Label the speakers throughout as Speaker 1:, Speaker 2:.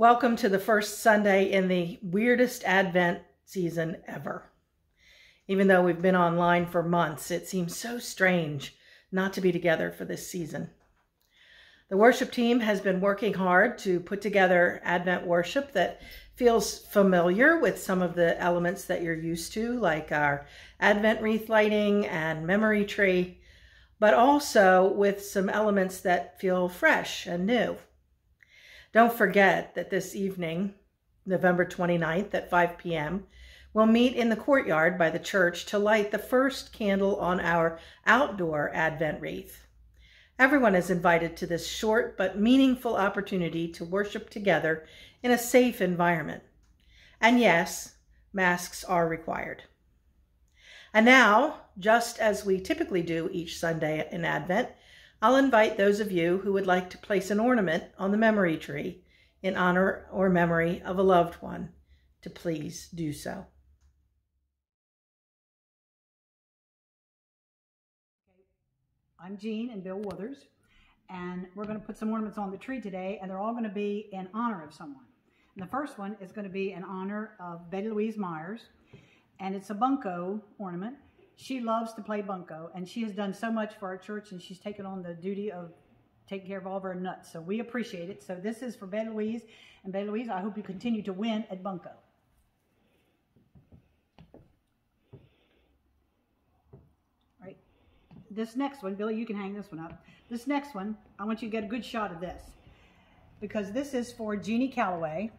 Speaker 1: Welcome to the first Sunday in the weirdest Advent season ever. Even though we've been online for months, it seems so strange not to be together for this season. The worship team has been working hard to put together Advent worship that feels familiar with some of the elements that you're used to, like our Advent wreath lighting and memory tree, but also with some elements that feel fresh and new. Don't forget that this evening, November 29th at 5 p.m., we'll meet in the courtyard by the church to light the first candle on our outdoor Advent wreath. Everyone is invited to this short but meaningful opportunity to worship together in a safe environment. And yes, masks are required. And now, just as we typically do each Sunday in Advent, I'll invite those of you who would like to place an ornament on the memory tree in honor or memory of a loved one to please do so.
Speaker 2: I'm Jean and Bill Withers, and we're going to put some ornaments on the tree today, and they're all going to be in honor of someone. And the first one is going to be in honor of Betty Louise Myers, and it's a bunco ornament. She loves to play bunco, and she has done so much for our church, and she's taken on the duty of taking care of all of our nuts. So we appreciate it. So this is for Betty Louise, and Betty Louise, I hope you continue to win at bunco. All right. This next one, Billy, you can hang this one up. This next one, I want you to get a good shot of this, because this is for Jeannie Calloway.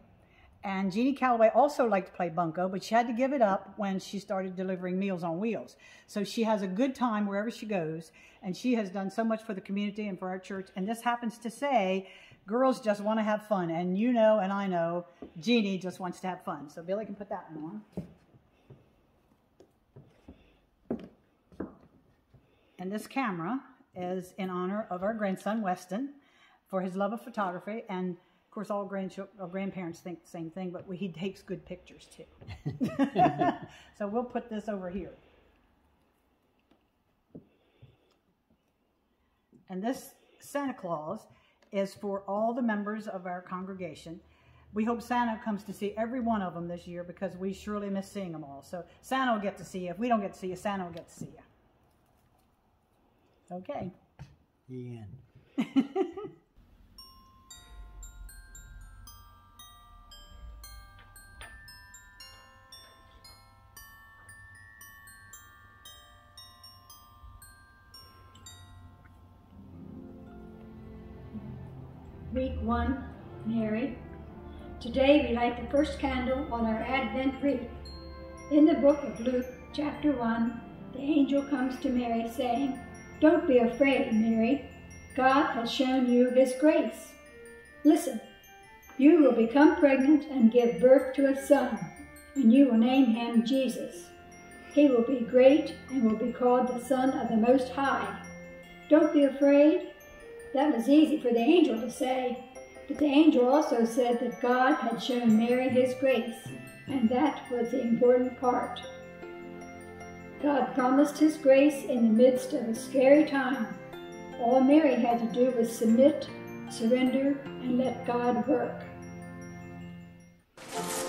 Speaker 2: And Jeannie Calloway also liked to play bunco, but she had to give it up when she started delivering Meals on Wheels. So she has a good time wherever she goes, and she has done so much for the community and for our church. And this happens to say, girls just want to have fun. And you know, and I know, Jeannie just wants to have fun. So Billy can put that one on. And this camera is in honor of our grandson, Weston, for his love of photography. And of course, all grandparents think the same thing, but he takes good pictures too. So we'll put this over here. And this Santa Claus is for all the members of our congregation. We hope Santa comes to see every one of them this year, because we surely miss seeing them all. So Santa will get to see you. If we don't get to see you, Santa will get to see you. Okay.
Speaker 3: The end.
Speaker 4: Week 1, Mary. Today we light the first candle on our Advent wreath. In the book of Luke, chapter 1, the angel comes to Mary saying, "Don't be afraid, Mary. God has shown you his grace. Listen, you will become pregnant and give birth to a son, and you will name him Jesus. He will be great and will be called the Son of the Most High. Don't be afraid." That was easy for the angel to say, but the angel also said that God had shown Mary his grace, and that was the important part. God promised his grace in the midst of a scary time. All Mary had to do was submit, surrender, and let God work.
Speaker 5: Oh,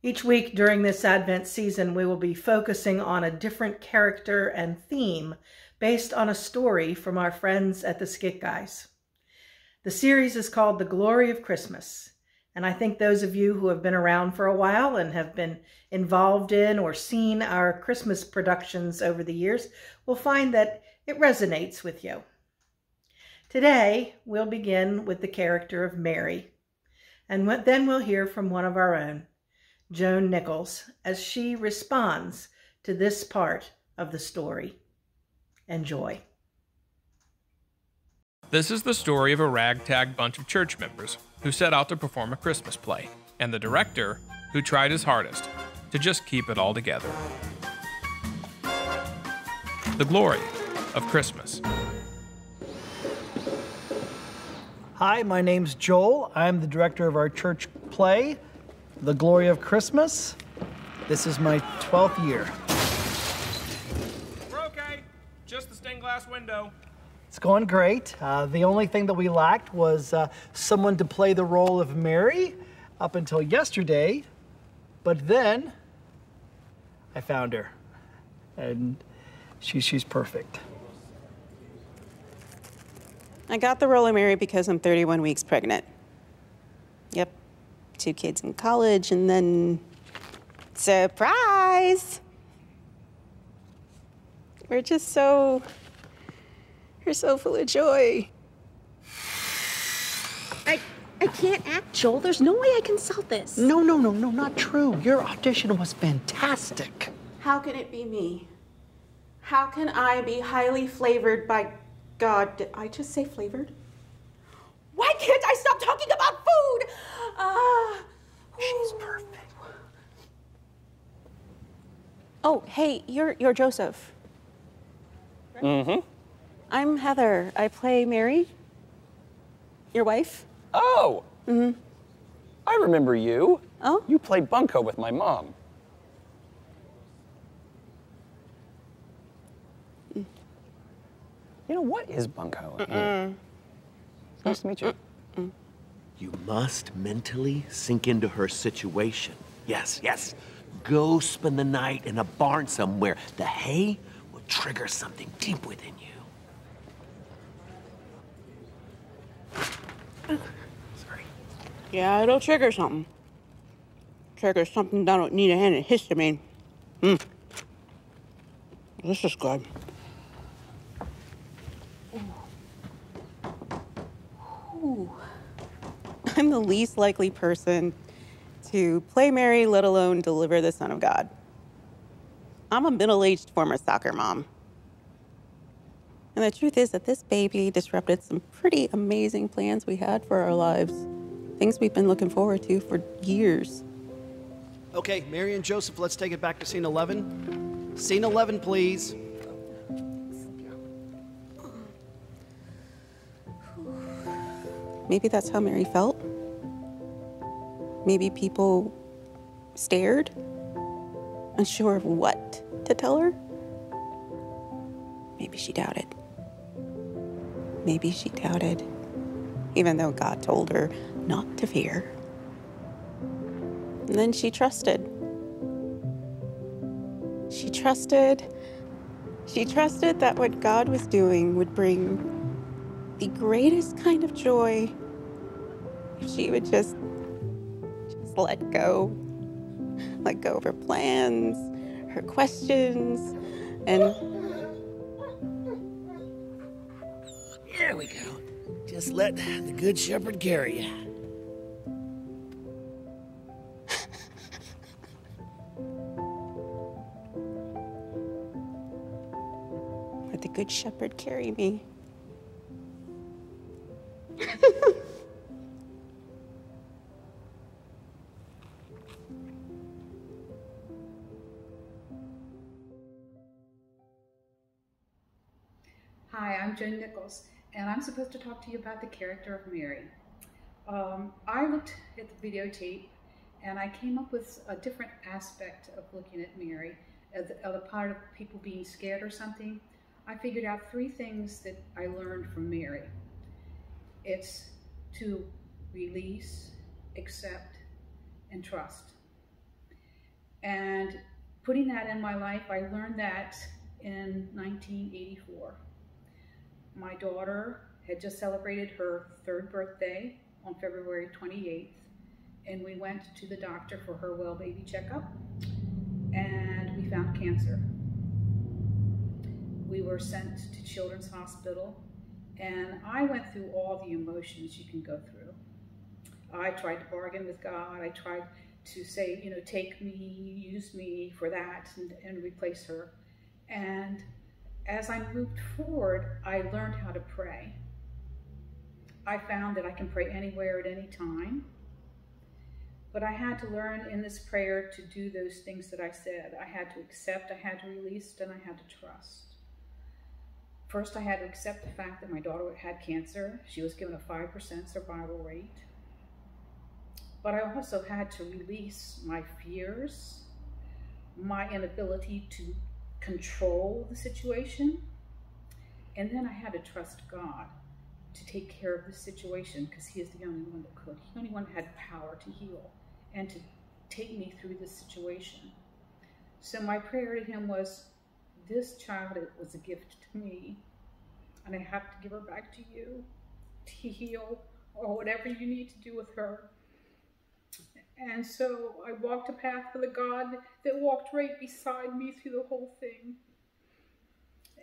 Speaker 1: Each week during this Advent season, we will be focusing on a different character and theme based on a story from our friends at the Skit Guys. The series is called The Glory of Christmas, and I think those of you who have been around for a while and have been involved in or seen our Christmas productions over the years will find that it resonates with you. Today, we'll begin with the character of Mary, and then we'll hear from one of our own, Joan Nichols, as she responds to this part of the story. Enjoy.
Speaker 5: This is the story of a ragtag bunch of church members who set out to perform a Christmas play, and the director who tried his hardest to just keep it all together. The Glory of Christmas.
Speaker 3: Hi, my name's Joel. I'm the director of our church play, The Glory of Christmas. This is my 12th year.
Speaker 5: We're okay. Just the stained glass window.
Speaker 3: It's going great. The only thing that we lacked was someone to play the role of Mary up until yesterday, but then I found her, and she's perfect.
Speaker 6: I got the role of Mary because I'm 31 weeks pregnant. Yep, 2 kids in college, and then surprise! We're so full of joy.
Speaker 7: I can't act, Joel. There's no way I can sell this.
Speaker 8: No, not true. Your audition was fantastic.
Speaker 6: How can it be me? How can I be highly flavored by God? Did I just say flavored? Why can't I stop talking about food?
Speaker 8: She's perfect.
Speaker 6: Oh, hey, you're Joseph.
Speaker 9: Mm-hmm.
Speaker 6: I'm Heather. I play Mary, your wife.
Speaker 9: Oh!
Speaker 6: Mm-hmm.
Speaker 9: I remember you.
Speaker 6: Oh?
Speaker 9: You played Bunko with my mom. You know, what is Bunko? Nice to meet you.
Speaker 8: You must mentally sink into her situation. Yes. Go spend the night in a barn somewhere. The hay will trigger something deep within you. Sorry.
Speaker 6: Yeah, it'll trigger something. Trigger something that don't need a hand in histamine. This is good. Ooh. I'm the least likely person to play Mary, let alone deliver the Son of God. I'm a middle-aged former soccer mom. And the truth is that this baby disrupted some pretty amazing plans we had for our lives. Things we've been looking forward to for years.
Speaker 10: Okay, Mary and Joseph, let's take it back to scene 11. Scene 11, please.
Speaker 6: Maybe that's how Mary felt. Maybe people stared, unsure of what to tell her. Maybe she doubted. Maybe she doubted, even though God told her not to fear. And then she trusted. She trusted that what God was doing would bring the greatest kind of joy if she would just let go of her plans, her questions, and
Speaker 8: There we go. Just let the Good Shepherd carry you.
Speaker 6: let the Good Shepherd carry me.
Speaker 11: Hi, I'm Joan Nichols, and I'm supposed to talk to you about the character of Mary. I looked at the videotape, and I came up with a different aspect of looking at Mary as a part of people being scared or something. I figured out 3 things that I learned from Mary. It's to release, accept, and trust. And putting that in my life, I learned that in 1984. My daughter had just celebrated her 3rd birthday on February 28th, and we went to the doctor for her well baby checkup, and we found cancer. We were sent to Children's Hospital, and I went through all the emotions you can go through. I tried to bargain with God. I tried to say, you know, take me, use me for that, and replace her. And as I moved forward, I learned how to pray. I found that I can pray anywhere at any time, but I had to learn in this prayer to do those things that I said. I had to accept, I had to release, and I had to trust. First, I had to accept the fact that my daughter had cancer. She was given a 5% survival rate. But I also had to release my fears, my inability to control the situation, and then I had to trust God to take care of the situation, because He is the only one that could. He only one that had power to heal and to take me through this situation. So my prayer to Him was, this child was a gift to me, and I have to give her back to you to heal, or whatever you need to do with her. And so I walked a path with a God that walked right beside me through the whole thing.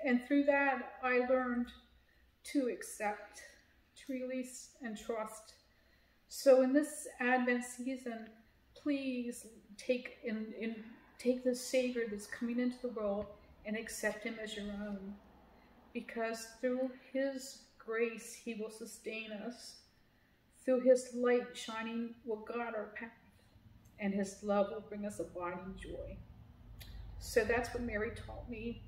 Speaker 11: And through that, I learned to accept, to release, and trust. So in this Advent season, please take the Savior that's coming into the world and accept Him as your own. Because through His grace, He will sustain us. Through His light shining will guide our path, and His love will bring us abiding joy. So that's what Mary taught me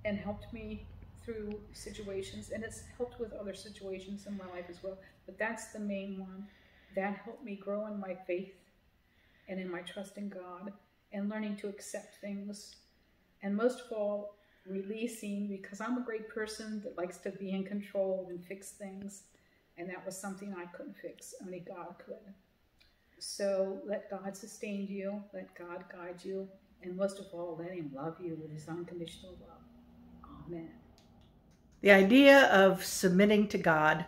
Speaker 11: and helped me through situations, and it's helped with other situations in my life as well. But that's the main one. That helped me grow in my faith and in my trust in God, and learning to accept things. And most of all, releasing, because I'm a great person that likes to be in control and fix things. And that was something I couldn't fix. Only God could. So let God sustain you. Let God guide you. And most of all, let Him love you with His unconditional love. Amen.
Speaker 1: The idea of submitting to God,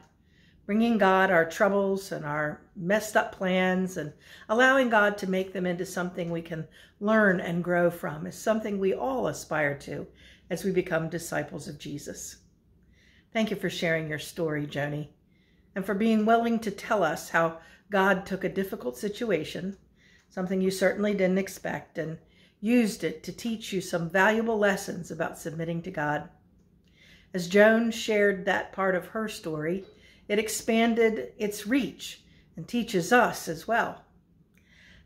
Speaker 1: bringing God our troubles and our messed up plans, and allowing God to make them into something we can learn and grow from, is something we all aspire to as we become disciples of Jesus. Thank you for sharing your story, Joni, and for being willing to tell us how God took a difficult situation, something you certainly didn't expect, and used it to teach you some valuable lessons about submitting to God. As Joan shared that part of her story, it expanded its reach and teaches us as well.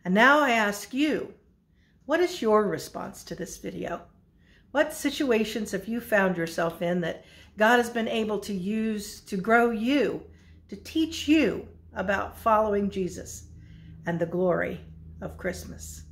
Speaker 1: And now I ask you, what is your response to this video? What situations have you found yourself in that God has been able to use to grow you, to teach you about following Jesus and the glory of Christmas?